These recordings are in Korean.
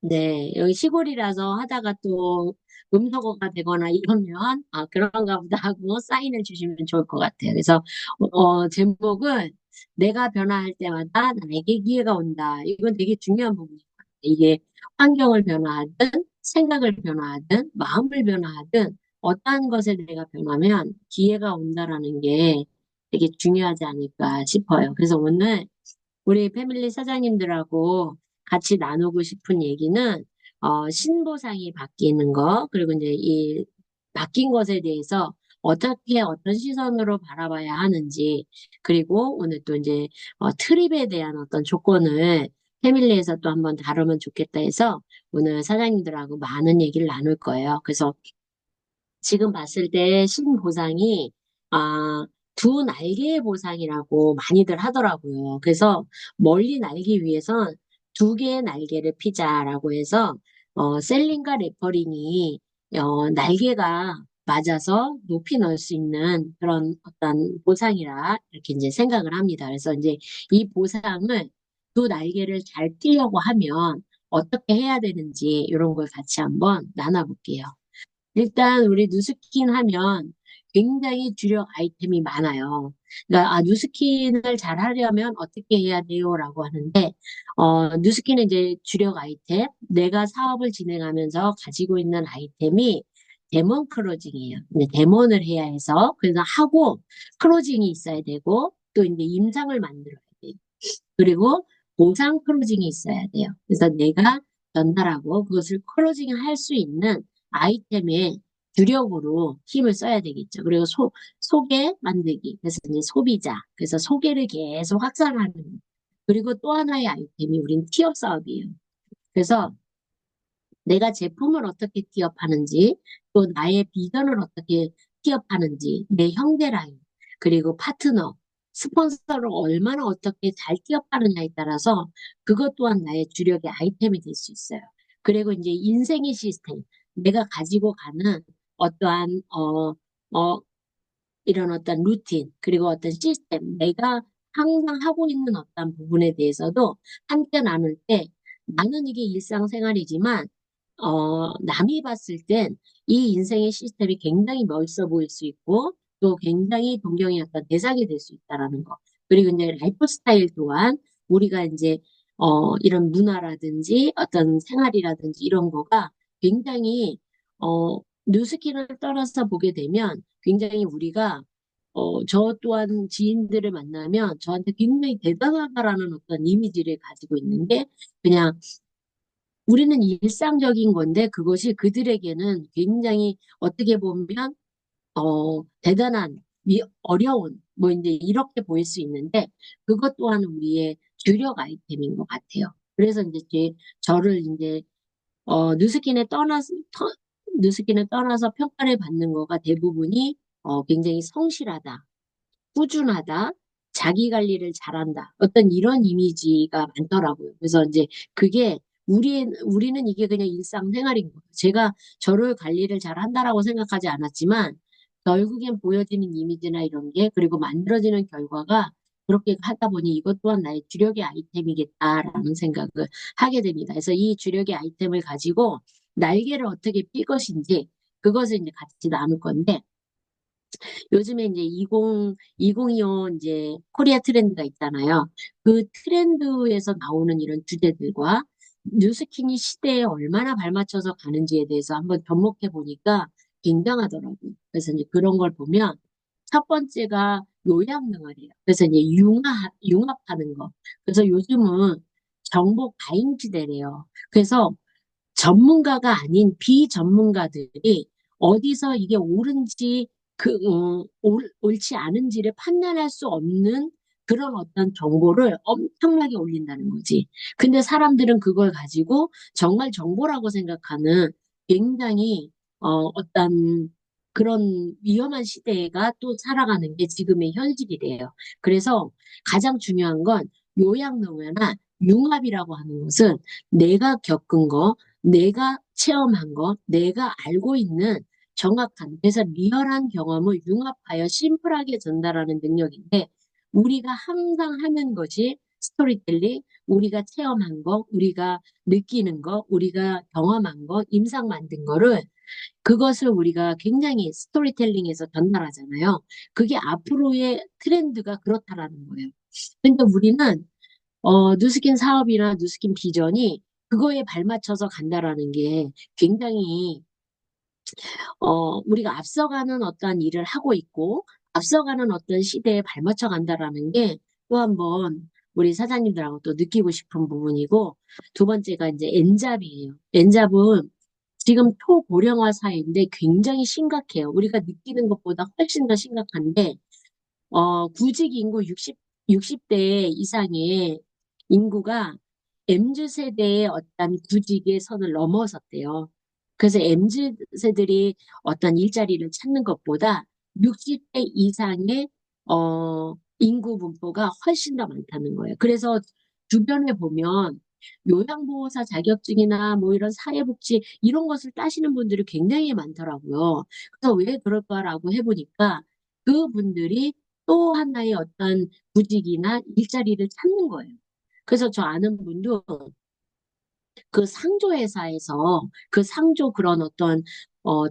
네, 여기 시골이라서 하다가 또 음소거가 되거나 이러면, 아, 그런가 보다 하고 사인을 주시면 좋을 것 같아요. 그래서, 제목은 내가 변화할 때마다 나에게 기회가 온다. 이건 되게 중요한 부분인 것 같아요. 이게 환경을 변화하든, 생각을 변화하든, 마음을 변화하든, 어떠한 것에 내가 변하면 기회가 온다라는 게 되게 중요하지 않을까 싶어요. 그래서 오늘 우리 패밀리 사장님들하고 같이 나누고 싶은 얘기는 신보상이 바뀌는 거, 그리고 이제 이 바뀐 것에 대해서 어떻게 어떤 시선으로 바라봐야 하는지, 그리고 오늘 또 이제 트립에 대한 어떤 조건을 패밀리에서 또 한번 다루면 좋겠다 해서 오늘 사장님들하고 많은 얘기를 나눌 거예요. 그래서 지금 봤을 때 신보상이 아, 두 날개의 보상이라고 많이들 하더라고요. 그래서 멀리 날기 위해선 두 개의 날개를 피자라고 해서 셀링과 레퍼링이 날개가 맞아서 높이 넣을 수 있는 그런 어떤 보상이라 이렇게 이제 생각을 합니다. 그래서 이제 이 보상을 두 날개를 잘 띄려고 하면 어떻게 해야 되는지 이런 걸 같이 한번 나눠볼게요. 일단 우리 누스킨 하면 굉장히 주력 아이템이 많아요. 그러니까 누스킨을 잘 하려면 어떻게 해야 돼요라고 하는데 누스킨은 이제 주력 아이템, 내가 사업을 진행하면서 가지고 있는 아이템이 데몬 클로징이에요. 근데 데몬을 해야 해서 그래서 하고 클로징이 있어야 되고 또 이제 임상을 만들어야 돼요. 그리고 보상 클로징이 있어야 돼요. 그래서 내가 전달하고 그것을 클로징 할 수 있는 아이템의 주력으로 힘을 써야 되겠죠. 그리고 소개 만들기. 그래서 이제 소비자. 그래서 소개를 계속 확산하는. 그리고 또 하나의 아이템이 우린 티업 사업이에요. 그래서 내가 제품을 어떻게 티업하는지, 또 나의 비전을 어떻게 티업하는지, 내 형제 라인, 그리고 파트너, 스폰서를 얼마나 어떻게 잘 티업하느냐에 따라서 그것 또한 나의 주력의 아이템이 될 수 있어요. 그리고 이제 인생의 시스템, 내가 가지고 가는 어떠한, 어, 이런 어떤 루틴, 그리고 어떤 시스템, 내가 항상 하고 있는 어떤 부분에 대해서도 함께 나눌 때 나는 이게 일상생활이지만 남이 봤을 땐 이 인생의 시스템이 굉장히 멋있어 보일 수 있고 또 굉장히 동경의 어떤 대상이 될 수 있다라는 거. 그리고 이제 라이프 스타일 또한 우리가 이제 이런 문화라든지 어떤 생활이라든지 이런 거가 굉장히 뉴스키를 떠나서 보게 되면 굉장히 우리가 저 또한 지인들을 만나면 저한테 굉장히 대단하다라는 어떤 이미지를 가지고 있는 게 그냥 우리는 일상적인 건데 그것이 그들에게는 굉장히 어떻게 보면 대단한 어려운 뭐 이제 이렇게 보일 수 있는데 그것 또한 우리의 주력 아이템인 것 같아요. 그래서 이제 저를 이제 뉴스킨에 뉴스킨에 떠나서 평가를 받는 거가 대부분이 굉장히 성실하다. 꾸준하다, 자기 관리를 잘한다. 어떤 이런 이미지가 많더라고요. 그래서 이제 그게 우리는 이게 그냥 일상생활인 거예요. 제가 저를 관리를 잘한다라고 생각하지 않았지만 결국엔 보여지는 이미지나 이런 게 그리고 만들어지는 결과가 그렇게 하다 보니 이것 또한 나의 주력의 아이템이겠다라는 생각을 하게 됩니다. 그래서 이 주력의 아이템을 가지고 날개를 어떻게 삘 것인지 그것을 이제 같이 나눌 건데 요즘에 이제 2025 이제 코리아 트렌드가 있잖아요. 그 트렌드에서 나오는 이런 주제들과 뉴스키니 시대에 얼마나 발맞춰서 가는지에 대해서 한번 접목해 보니까 굉장하더라고요. 그래서 이제 그런 걸 보면 첫 번째가 요약 능활이에요. 그래서 이제 융합하는 거. 그래서 요즘은 정보 과잉 시대래요. 그래서 전문가가 아닌 비전문가들이 어디서 이게 옳은지 옳지 않은지를 판단할 수 없는 그런 어떤 정보를 엄청나게 올린다는 거지. 근데 사람들은 그걸 가지고 정말 정보라고 생각하는 굉장히 어떤 그런 위험한 시대가 또 살아가는 게 지금의 현실이래요. 그래서 가장 중요한 건 요약농어나 융합이라고 하는 것은 내가 겪은 거, 내가 체험한 거, 내가 알고 있는 정확한, 그래서 리얼한 경험을 융합하여 심플하게 전달하는 능력인데, 우리가 항상 하는 것이 스토리텔링, 우리가 체험한 거, 우리가 느끼는 거, 우리가 경험한 거, 임상 만든 거를 그것을 우리가 굉장히 스토리텔링에서 전달하잖아요. 그게 앞으로의 트렌드가 그렇다라는 거예요. 근데 우리는 누스킨 사업이나 누스킨 비전이 그거에 발맞춰서 간다라는 게 굉장히 우리가 앞서가는 어떠한 일을 하고 있고 앞서가는 어떤 시대에 발맞춰 간다라는 게 또 한번 우리 사장님들하고 또 느끼고 싶은 부분이고 두 번째가 이제 엔잡이에요. 엔잡은 지금 초고령화 사회인데 굉장히 심각해요. 우리가 느끼는 것보다 훨씬 더 심각한데 구직 인구 60대 이상의 인구가 MZ 세대의 어떤 구직의 선을 넘어섰대요. 그래서 MZ 세들이 어떤 일자리를 찾는 것보다 60대 이상의 인구 분포가 훨씬 더 많다는 거예요. 그래서 주변에 보면 요양보호사 자격증이나 뭐 이런 사회복지 이런 것을 따시는 분들이 굉장히 많더라고요. 그래서 왜 그럴까라고 해보니까 그분들이 또 하나의 어떤 구직이나 일자리를 찾는 거예요. 그래서 저 아는 분도 그 상조회사에서 그 상조 그런 어떤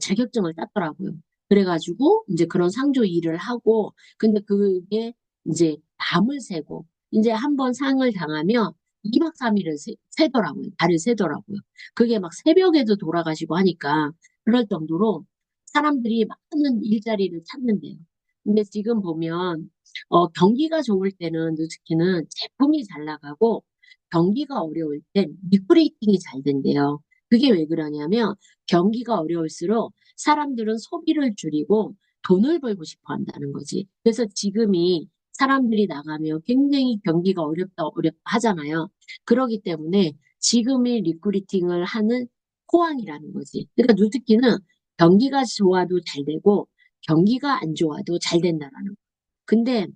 자격증을 땄더라고요. 그래가지고 이제 그런 상조 일을 하고 근데 그게 이제 밤을 새고 이제 한번 상을 당하면 2박 3일을 새더라고요. 달을 새더라고요. 그게 막 새벽에도 돌아가시고 하니까 그럴 정도로 사람들이 많은 일자리를 찾는데요. 근데 지금 보면 경기가 좋을 때는 누스키는 제품이 잘 나가고 경기가 어려울 땐 리크레이팅이 잘 된대요. 그게 왜 그러냐면 경기가 어려울수록 사람들은 소비를 줄이고 돈을 벌고 싶어 한다는 거지. 그래서 지금이 사람들이 나가면 굉장히 경기가 어렵다, 어렵다 하잖아요. 그러기 때문에 지금이 리크루팅을 하는 호황이라는 거지. 그러니까 누트키는 경기가 좋아도 잘 되고 경기가 안 좋아도 잘 된다라는 거. 근데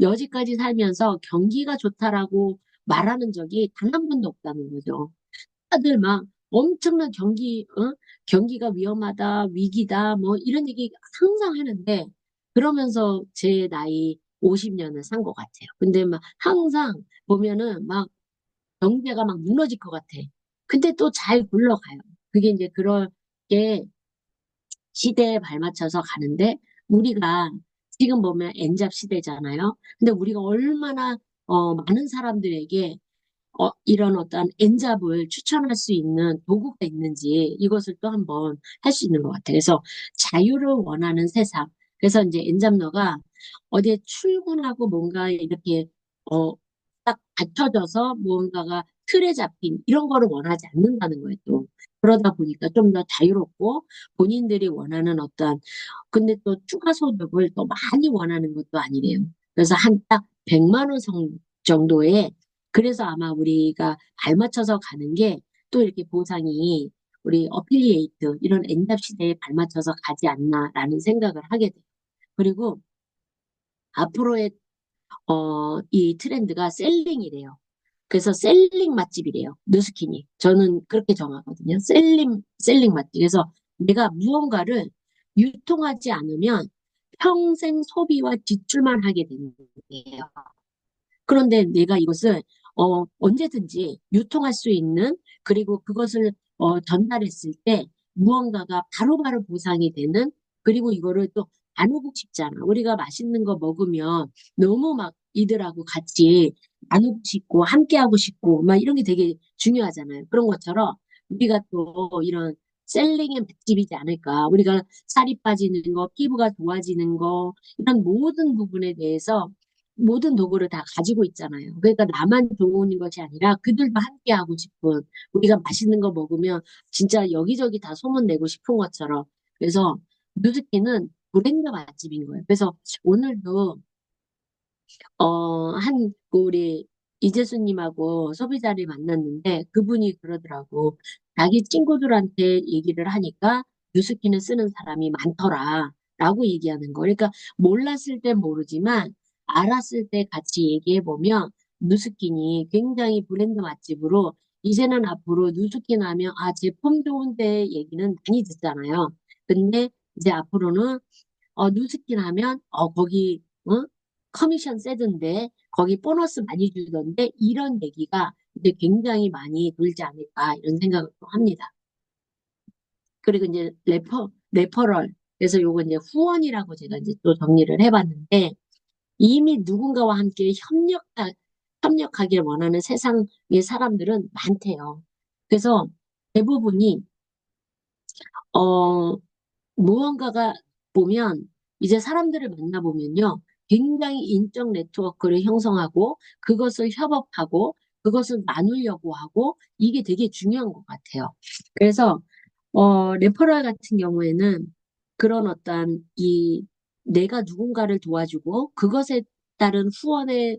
여지까지 살면서 경기가 좋다라고 말하는 적이 단 한 번도 없다는 거죠. 다들 막 엄청난 경기가 위험하다, 위기다, 뭐 이런 얘기 항상 하는데 그러면서 제 나이 50년을 산 것 같아요. 근데 막 항상 보면은 막 경제가 막 무너질 것 같아. 근데 또 잘 굴러가요. 그게 이제 그렇게 시대에 발맞춰서 가는데 우리가 지금 보면 엔잡 시대잖아요. 근데 우리가 얼마나 많은 사람들에게 이런 어떤 엔잡을 추천할 수 있는 도구가 있는지 이것을 또 한번 할 수 있는 것 같아요. 그래서 자유를 원하는 세상. 그래서 이제 엔잡러가 어디에 출근하고 뭔가 이렇게 어, 딱 갖춰져서 무언가가 틀에 잡힌 이런 거를 원하지 않는다는 거예요. 또 그러다 보니까 좀 더 자유롭고 본인들이 원하는 어떤 근데 또 추가 소득을 또 많이 원하는 것도 아니래요. 그래서 한 딱 100만 원 정도의 그래서 아마 우리가 발맞춰서 가는 게 또 이렇게 보상이 우리 어필리에이트 이런 엔잡 시대에 발맞춰서 가지 않나라는 생각을 하게 돼요. 그리고 앞으로의 이 트렌드가 셀링이래요. 그래서 셀링 맛집이래요. 누스킨이. 저는 그렇게 정하거든요. 셀링 맛집. 그래서 내가 무언가를 유통하지 않으면 평생 소비와 지출만 하게 되는 거예요. 그런데 내가 이것을 언제든지 유통할 수 있는 그리고 그것을 전달했을 때 무언가가 바로바로 보상이 되는 그리고 이거를 또 나누고 싶잖아. 우리가 맛있는 거 먹으면 너무 막 이들하고 같이 나누고 싶고 함께하고 싶고 막 이런 게 되게 중요하잖아요. 그런 것처럼 우리가 또 이런 셀링의 맛집이지 않을까. 우리가 살이 빠지는 거, 피부가 좋아지는 거 이런 모든 부분에 대해서 모든 도구를 다 가지고 있잖아요. 그러니까 나만 좋은 것이 아니라 그들도 함께 하고 싶은 우리가 맛있는 거 먹으면 진짜 여기저기 다 소문내고 싶은 것처럼 그래서 누드키는 브랜드 맛집인 거예요. 그래서 오늘도 우리 이재수님하고 소비자를 만났는데 그분이 그러더라고. 자기 친구들한테 얘기를 하니까 뉴스킨을 쓰는 사람이 많더라. 라고 얘기하는 거. 그러니까 몰랐을 땐 모르지만 알았을 때 같이 얘기해 보면 뉴스킨이 굉장히 브랜드 맛집으로 이제는 앞으로 뉴스킨 하면 제품 좋은데 얘기는 많이 듣잖아요. 근데 이제 앞으로는 뉴스킨 하면 거기 어? 커미션 세던데 거기 보너스 많이 주던데 이런 얘기가 이제 굉장히 많이 돌지 않을까 이런 생각을 또 합니다. 그리고 이제 레퍼럴. 그래서 요거 이제 후원이라고 제가 이제 또 정리를 해봤는데 이미 누군가와 함께 협력하길 원하는 세상의 사람들은 많대요. 그래서 대부분이, 어, 무언가가 보면 이제 사람들을 만나보면요. 굉장히 인적 네트워크를 형성하고 그것을 협업하고 그것을 나누려고 하고 이게 되게 중요한 것 같아요. 그래서 레퍼럴 같은 경우에는 그런 어떤 내가 누군가를 도와주고 그것에 따른 후원의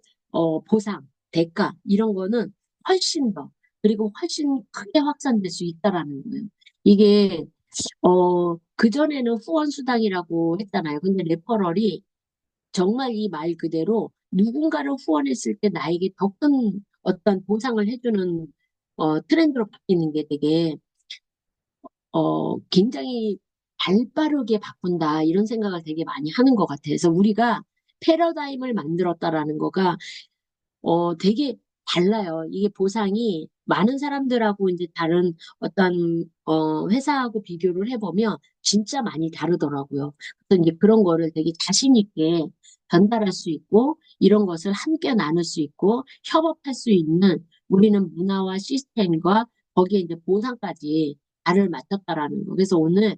보상, 대가 이런 거는 훨씬 더 그리고 훨씬 크게 확산될 수 있다라는 거예요. 이게 그전에는 후원 수당이라고 했잖아요. 근데 레퍼럴이 정말 이 말 그대로 누군가를 후원했을 때 나에게 더 큰 어떤 보상을 해주는 트렌드로 바뀌는 게 되게 굉장히 발빠르게 바꾼다 이런 생각을 되게 많이 하는 것 같아요. 그래서 우리가 패러다임을 만들었다라는 거가 되게 달라요. 이게 보상이 많은 사람들하고 이제 다른 어떤, 회사하고 비교를 해보면 진짜 많이 다르더라고요. 그래서 이제 그런 거를 되게 자신 있게 전달할 수 있고, 이런 것을 함께 나눌 수 있고, 협업할 수 있는 우리는 문화와 시스템과 거기에 이제 보상까지 발을 맞췄다라는 거. 그래서 오늘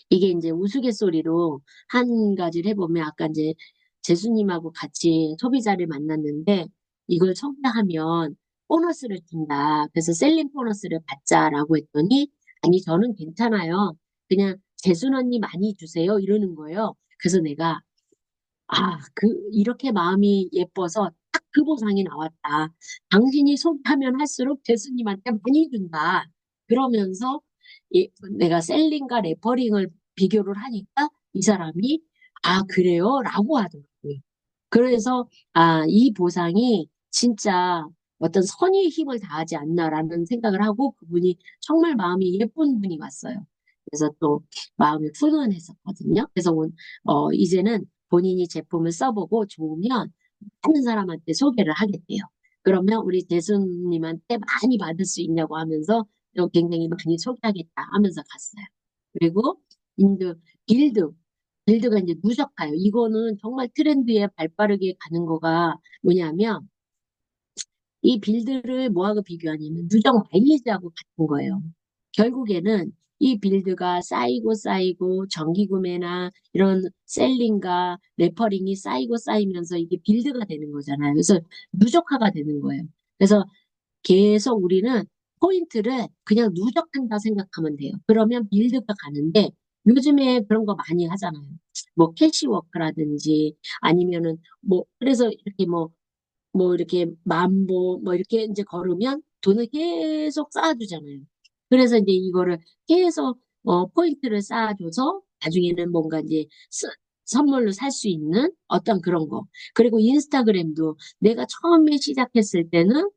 이게 이제 우스갯소리로 한 가지를 해보면 아까 이제 재수님하고 같이 소비자를 만났는데 이걸 소비하면 보너스를 준다. 그래서 셀링 보너스를 받자라고 했더니 아니 저는 괜찮아요. 그냥 재순 언니 많이 주세요. 이러는 거예요. 그래서 내가 이렇게 마음이 예뻐서 딱 그 보상이 나왔다. 당신이 소비하면 할수록 재수님한테 많이 준다. 그러면서 내가 셀링과 레퍼링을 비교를 하니까 이 사람이 그래요? 라고 하더라고요. 그래서 이 보상이 진짜 어떤 선의의 힘을 다하지 않나라는 생각을 하고 그분이 정말 마음이 예쁜 분이 왔어요. 그래서 또 마음이 훈훈했었거든요. 그래서 이제는 본인이 제품을 써보고 좋으면 많은 사람한테 소개를 하겠대요. 그러면 우리 대수님한테 많이 받을 수 있냐고 하면서 굉장히 많이 소개하겠다 하면서 갔어요. 그리고 인도 길드 길드가 이제 누적화요. 이거는 정말 트렌드에 발빠르게 가는 거가 뭐냐면 이 빌드를 뭐하고 비교하냐면 누적 마일리지하고 같은 거예요. 결국에는 이 빌드가 쌓이고 정기 구매나 이런 셀링과 레퍼링이 쌓이면서 이게 빌드가 되는 거잖아요. 그래서 누적화가 되는 거예요. 그래서 계속 우리는 포인트를 그냥 누적한다 생각하면 돼요. 그러면 빌드가 가는데 요즘에 그런 거 많이 하잖아요. 뭐 캐시워크라든지 아니면은 뭐 그래서 이렇게 뭐 이렇게 만보 뭐 이렇게 이제 걸으면 돈을 계속 쌓아주잖아요. 그래서 이제 이거를 계속 포인트를 쌓아줘서 나중에는 뭔가 이제 선물로 살 수 있는 어떤 그런 거. 그리고 인스타그램도 내가 처음에 시작했을 때는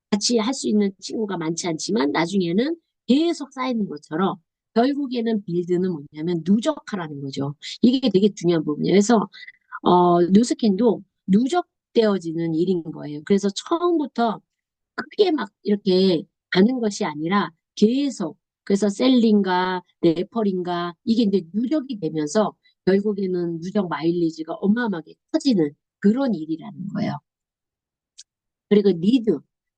같이 할 수 있는 친구가 많지 않지만 나중에는 계속 쌓이는 것처럼 결국에는 빌드는 뭐냐면 누적하라는 거죠. 이게 되게 중요한 부분이에요. 그래서 뉴스캔도 누적되어지는 일인 거예요. 그래서 처음부터 크게 막 이렇게 가는 것이 아니라 계속 그래서 셀링과 레퍼링과 이게 이제 누적이 되면서 결국에는 누적 마일리지가 어마어마하게 커지는 그런 일이라는 거예요. 그리고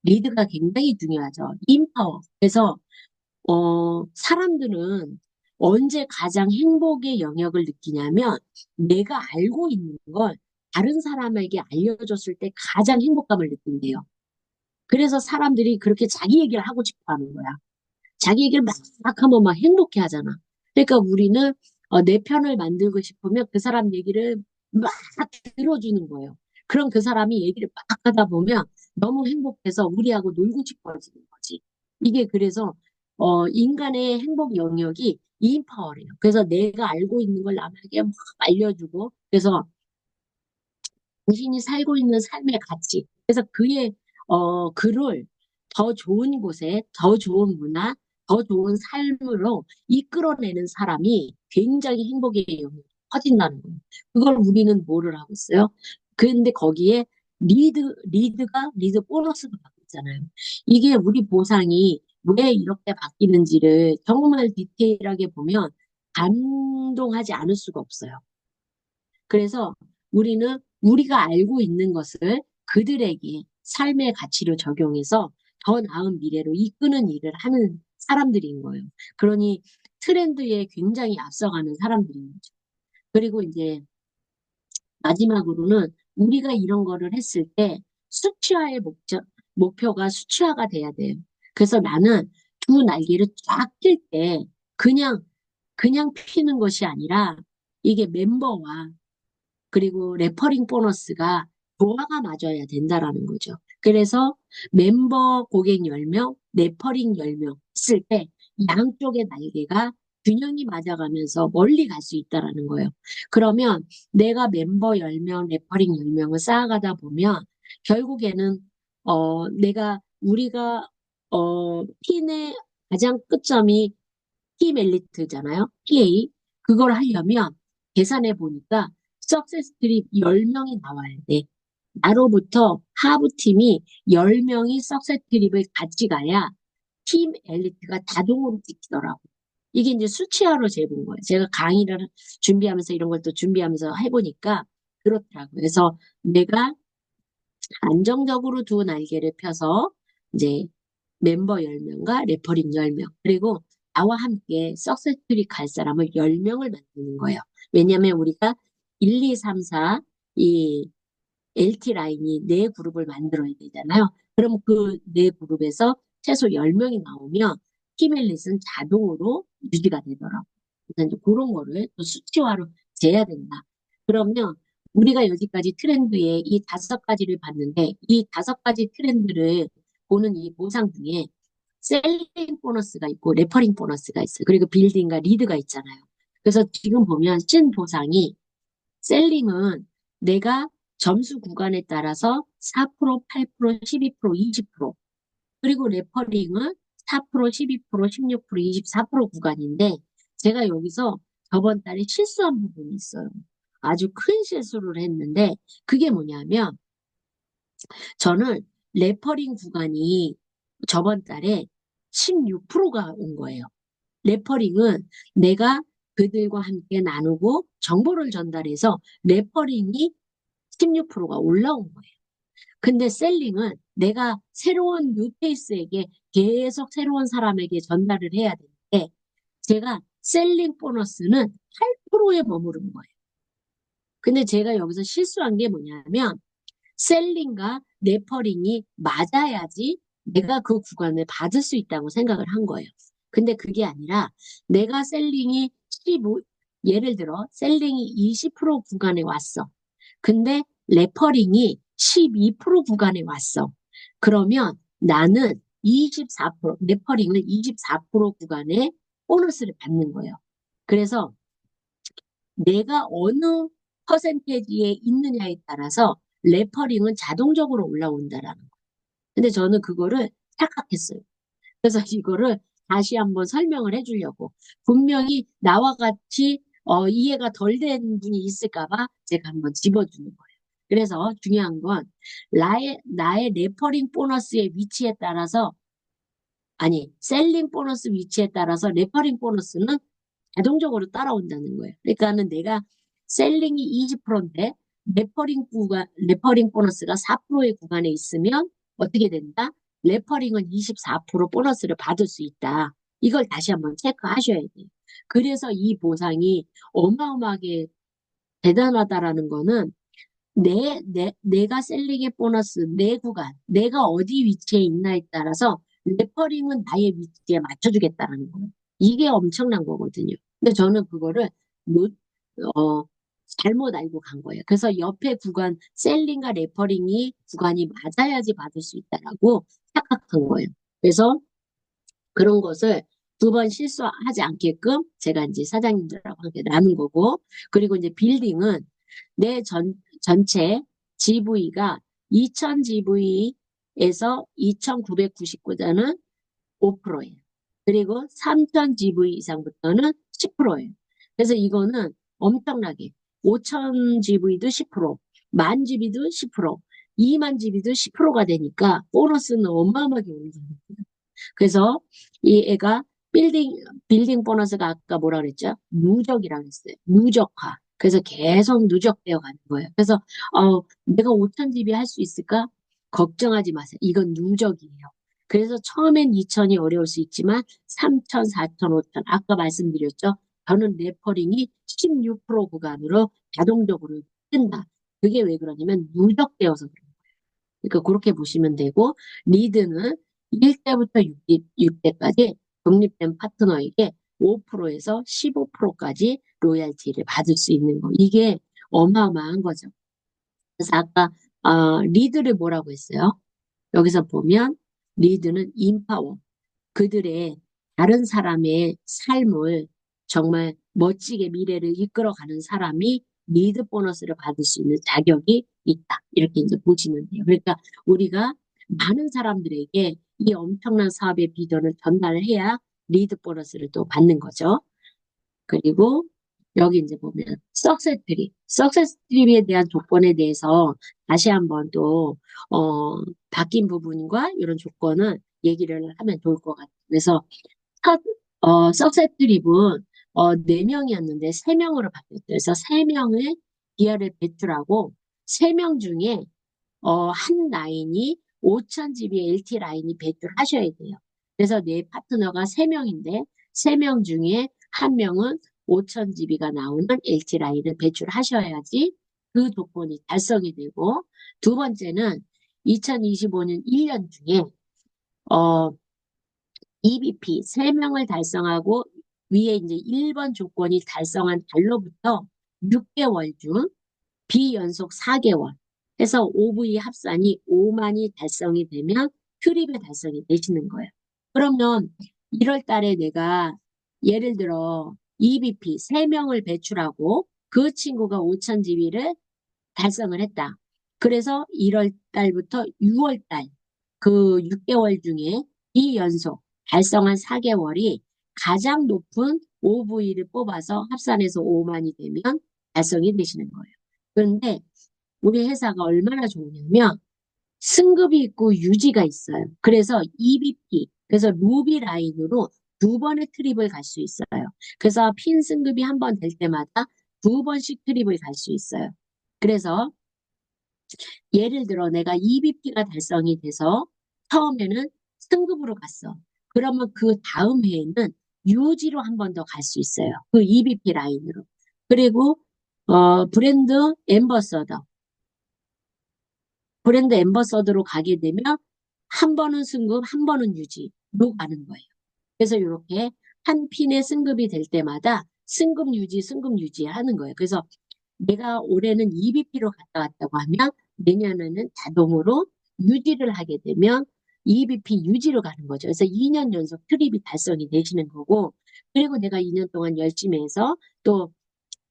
리드가 굉장히 중요하죠. 인파워. 그래서 사람들은 언제 가장 행복의 영역을 느끼냐면 내가 알고 있는 걸 다른 사람에게 알려줬을 때 가장 행복감을 느낀대요. 그래서 사람들이 그렇게 자기 얘기를 하고 싶어 하는 거야. 자기 얘기를 막 하면 막 행복해 하잖아. 그러니까 우리는 내 편을 만들고 싶으면 그 사람 얘기를 막 들어주는 거예요. 그럼 그 사람이 얘기를 막 하다 보면 너무 행복해서 우리하고 놀고 싶어지는 거지. 이게 그래서 인간의 행복 영역이 인파워래요. 그래서 내가 알고 있는 걸 남에게 막 알려주고 그래서 당신이 살고 있는 삶의 가치. 그래서 그의 글을 더 좋은 곳에 더 좋은 문화, 더 좋은 삶으로 이끌어내는 사람이 굉장히 행복의 영역. 커진다는 거예요. 그걸 우리는 뭐를 하고 있어요? 근데 거기에 리드 보너스도 받고 있잖아요. 이게 우리 보상이 왜 이렇게 바뀌는지를 정말 디테일하게 보면 감동하지 않을 수가 없어요. 그래서 우리는 우리가 알고 있는 것을 그들에게 삶의 가치로 적용해서 더 나은 미래로 이끄는 일을 하는 사람들인 거예요. 그러니 트렌드에 굉장히 앞서가는 사람들인 거죠. 그리고 이제 마지막으로는 우리가 이런 거를 했을 때 목표가 수치화가 돼야 돼요. 그래서 나는 두 날개를 쫙 필 때 그냥, 그냥 피는 것이 아니라 이게 멤버와 그리고 레퍼링 보너스가 조화가 맞아야 된다라는 거죠. 그래서 멤버 고객 10명, 레퍼링 10명 했을 때 양쪽의 날개가 균형이 맞아가면서 멀리 갈 수 있다라는 거예요. 그러면 내가 멤버 10명, 레퍼링 10명을 쌓아가다 보면 결국에는 우리가 팀의 가장 끝점이 팀 엘리트잖아요. PA. 그걸 하려면 계산해 보니까 석세스 트립 10명이 나와야 돼. 나로부터 하부 팀이 10명이 석세스 트립을 같이 가야 팀 엘리트가 자동으로 찍히더라고. 이게 이제 수치화로 재본 거예요. 제가 강의를 준비하면서 이런 걸 또 준비하면서 해보니까 그렇더라고요. 그래서 내가 안정적으로 두 날개를 펴서 이제 멤버 10명과 레퍼링 10명 그리고 나와 함께 석세스풀이 갈 사람을 10명을 만드는 거예요. 왜냐하면 우리가 1, 2, 3, 4 이 LT 라인이 네 그룹을 만들어야 되잖아요. 그럼 그 네 그룹에서 최소 10명이 나오면 팀 앨릿은 자동으로 유지가 되더라고요. 그래서 이제 그런 거를 또 수치화로 재야 된다. 그러면 우리가 여기까지 트렌드의 이 다섯 가지를 봤는데 이 다섯 가지 트렌드를 보는 이 보상 중에 셀링 보너스가 있고 레퍼링 보너스가 있어요. 그리고 빌딩과 리드가 있잖아요. 그래서 지금 보면 신 보상이 셀링은 내가 점수 구간에 따라서 4%, 8%, 12%, 20% 그리고 레퍼링은 4%, 12%, 16%, 24% 구간인데 제가 여기서 저번 달에 실수한 부분이 있어요. 아주 큰 실수를 했는데 그게 뭐냐면 저는 레퍼링 구간이 저번 달에 16%가 온 거예요. 레퍼링은 내가 그들과 함께 나누고 정보를 전달해서 레퍼링이 16%가 올라온 거예요. 근데 셀링은 내가 새로운 뉴페이스에게 계속 새로운 사람에게 전달을 해야 되는데 제가 셀링 보너스는 8%에 머무른 거예요. 근데 제가 여기서 실수한 게 뭐냐면 셀링과 레퍼링이 맞아야지 내가 그 구간을 받을 수 있다고 생각을 한 거예요. 근데 그게 아니라 내가 셀링이 15, 예를 들어 셀링이 20% 구간에 왔어. 근데 레퍼링이 12% 구간에 왔어. 그러면 나는 24%, 레퍼링은 24% 구간에 보너스를 받는 거예요. 그래서 내가 어느 퍼센테이지에 있느냐에 따라서 레퍼링은 자동적으로 올라온다라는 거예요. 근데 저는 그거를 착각했어요. 그래서 이거를 다시 한번 설명을 해주려고. 분명히 나와 같이 이해가 덜 된 분이 있을까 봐 제가 한번 집어주는 거예요. 그래서 중요한 건 나의 레퍼링 보너스의 위치에 따라서 아니 셀링 보너스 위치에 따라서 레퍼링 보너스는 자동적으로 따라온다는 거예요. 그러니까는 내가 셀링이 20%인데 레퍼링 보너스가 4%의 구간에 있으면 어떻게 된다? 레퍼링은 24% 보너스를 받을 수 있다. 이걸 다시 한번 체크하셔야 돼요. 그래서 이 보상이 어마어마하게 대단하다라는 거는 내가 셀링의 보너스, 내 구간, 내가 어디 위치에 있나에 따라서 레퍼링은 나의 위치에 맞춰주겠다는 거예요. 이게 엄청난 거거든요. 근데 저는 그거를 놓, 어, 잘못 알고 간 거예요. 그래서 옆에 구간, 셀링과 레퍼링이 구간이 맞아야지 받을 수 있다라고 착각한 거예요. 그래서 그런 것을 두 번 실수하지 않게끔 제가 이제 사장님들하고 함께 나눈 거고, 그리고 이제 빌딩은 내 전체 GV가 2000 GV에서 2999자는 5%예요. 그리고 3000 GV 이상부터는 10%예요. 그래서 이거는 엄청나게 5천 GB도 10%, 만 GB도 10%, 2만 GB도 10%가 되니까 보너스는 어마어마하게 올라가요. 그래서 이 애가 빌딩, 빌딩 보너스가 아까 뭐라 그랬죠? 누적이라고 했어요. 누적화. 그래서 계속 누적되어 가는 거예요. 그래서, 내가 5,000GB 할 수 있을까? 걱정하지 마세요. 이건 누적이에요. 그래서 처음엔 2,000이 어려울 수 있지만 3,000, 4,000, 5,000. 아까 말씀드렸죠? 저는 레퍼링이 16% 구간으로 자동적으로 뜬다. 그게 왜 그러냐면 누적되어서 그래요. 그러니까 그렇게 보시면 되고, 리드는 1대부터 6대까지 독립된 파트너에게 5%에서 15%까지 로얄티를 받을 수 있는 거. 이게 어마어마한 거죠. 그래서 아까 리드를 뭐라고 했어요? 여기서 보면 리드는 인파워. 그들의 다른 사람의 삶을 정말 멋지게 미래를 이끌어가는 사람이 리드 보너스를 받을 수 있는 자격이 있다. 이렇게 이제 보시면 돼요. 그러니까 우리가 많은 사람들에게 이 엄청난 사업의 비전을 전달해야 리드 보너스를 또 받는 거죠. 그리고 여기 이제 보면 석세스 트립에 대한 조건에 대해서 다시 한번 또 바뀐 부분과 이런 조건은 얘기를 하면 좋을 것 같아요. 그래서 첫 석세스 트립은 4명이었는데 3명으로 바뀌었어요. 그래서 3명의 기아를 배출하고 3명 중에 한 라인이 5,000GB LT 라인이 배출하셔야 돼요. 그래서 내 파트너가 3명인데 3명 중에 한 명은 5,000GB가 나오는 LT 라인을 배출하셔야지 그 조건이 달성이 되고 두 번째는 2025년 1년 중에 어, EBP 3명을 달성하고 위에 이제 1번 조건이 달성한 달로부터 6개월 중 비연속 4개월 해서 OV 합산이 5만이 달성이 되면 트립의 달성이 되시는 거예요. 그러면 1월 달에 내가 예를 들어 EBP 3명을 배출하고 그 친구가 5,000GB를 달성을 했다. 그래서 1월 달부터 6월 달 그 6개월 중에 이 연속 달성한 4개월이 가장 높은 OV를 뽑아서 합산해서 5만이 되면 달성이 되시는 거예요. 그런데 우리 회사가 얼마나 좋으냐면 승급이 있고 유지가 있어요. 그래서 EBP, 그래서 루비 라인으로 두 번의 트립을 갈 수 있어요. 그래서 핀 승급이 한 번 될 때마다 두 번씩 트립을 갈 수 있어요. 그래서 예를 들어 내가 EBP가 달성이 돼서 처음에는 승급으로 갔어. 그러면 그 다음 해에는 유지로 한 번 더 갈 수 있어요. 그 EBP 라인으로. 그리고 브랜드 앰버서더. 브랜드 앰버서더로 가게 되면 한 번은 승급, 한 번은 유지로 가는 거예요. 그래서 이렇게 한 핀의 승급이 될 때마다 승급 유지 하는 거예요. 그래서 내가 올해는 EBP로 갔다 왔다고 하면 내년에는 자동으로 유지를 하게 되면 EBP 유지로 가는 거죠. 그래서 2년 연속 트립이 달성이 되시는 거고 그리고 내가 2년 동안 열심히 해서 또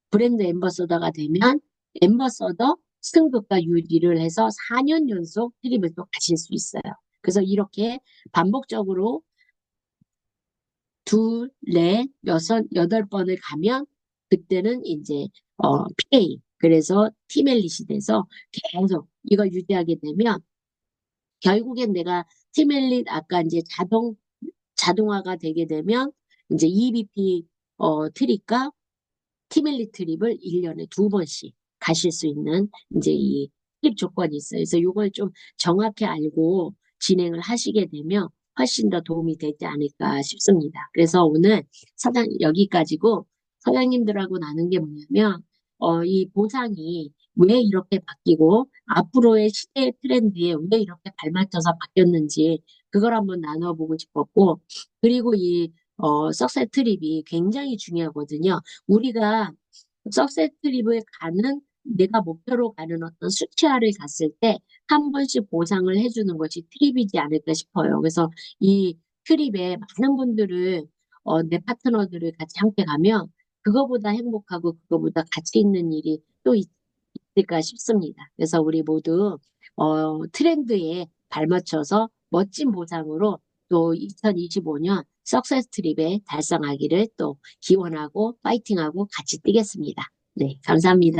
브랜드 앰버서더가 되면 앰버서더 승급과 유지를 해서 4년 연속 트립을 또 가실 수 있어요. 그래서 이렇게 반복적으로 둘, 넷, 여섯, 8번을 가면 그때는 이제 PA 그래서 티멜릿이 돼서 계속 이걸 유지하게 되면 결국엔 내가 티멜릿 아까 이제 자동화가 되게 되면 이제 EBP 트립과 티멜리 트립을 1년에 2번씩 가실 수 있는 이제 이 트립 조건이 있어요. 그래서 이걸 좀 정확히 알고 진행을 하시게 되면 훨씬 더 도움이 되지 않을까 싶습니다. 그래서 오늘 여기까지고 사장님들하고 나눈 게 뭐냐면 이 보상이 왜 이렇게 바뀌고 앞으로의 시대 트렌드에 왜 이렇게 발맞춰서 바뀌었는지 그걸 한번 나눠보고 싶었고 그리고 이 석세 트립이 굉장히 중요하거든요. 우리가 석세 트립을 가는 내가 목표로 가는 어떤 수치화를 갔을 때 한 번씩 보상을 해주는 것이 트립이지 않을까 싶어요. 그래서 이 트립에 많은 분들을 내 파트너들을 같이 함께 가면 그거보다 행복하고 그거보다 가치 있는 일이 또 있을까 싶습니다. 그래서 우리 모두 트렌드에 발맞춰서 멋진 보상으로 또 2025년 석세스 트립에 달성하기를 또 기원하고 파이팅하고 같이 뛰겠습니다. 네, 감사합니다.